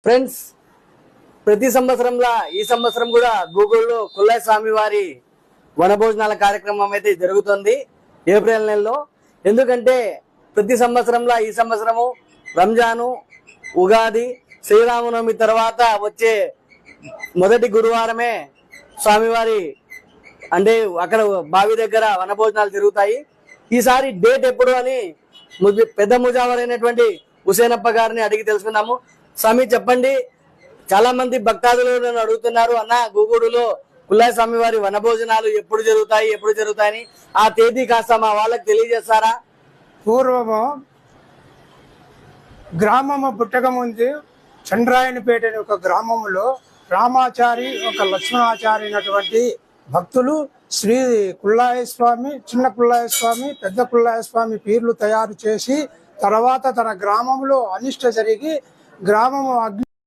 Friends, ప్రతి సంవత్సరంలా ఈ సంవత్సరం కూడా గూగుల్లో కుల్లాయి స్వామి వారి వనభోజనాల కార్యక్రమం అయితే జరుగుతుంది ఏప్రిల్ నెలలో. ఎందుకంటే ప్రతి సంవత్సరంలా ఈ సంవత్సరము రంజాను, ఉగాది, శ్రీరామనవమి తర్వాత వచ్చే మొదటి గురువారమే స్వామివారి అంటే అక్కడ బావి దగ్గర వనభోజనాలు జరుగుతాయి. ఈసారి డేట్ ఎప్పుడు అని పెద్ద ముజావర్ అయినటువంటి హుసేనప్ప గారిని అడిగి తెలుసుకుందాము. స్వామి చెప్పండి, చాలా మంది భక్తాదులు నన్ను అడుగుతున్నారు, అన్న గూగుడులో కుల్లాయి స్వామి వారి వనభోజనాలు ఎప్పుడు జరుగుతాయని ఆ తేదీ కాస్త మా వాళ్ళకి తెలియజేస్తారా? పూర్వము గ్రామము పుట్టక ముందు చంద్రాయనిపేట అనే ఒక గ్రామంలో రామాచారి, ఒక లక్ష్మణాచారి అయినటువంటి భక్తులు శ్రీ కుల్లాయి స్వామి, చిన్న కుల్లాయి స్వామి, పెద్ద కుల్లాయి స్వామి పీర్లు తయారు చేసి తర్వాత తన గ్రామంలో అనిష్ట జరిగి గ్రామము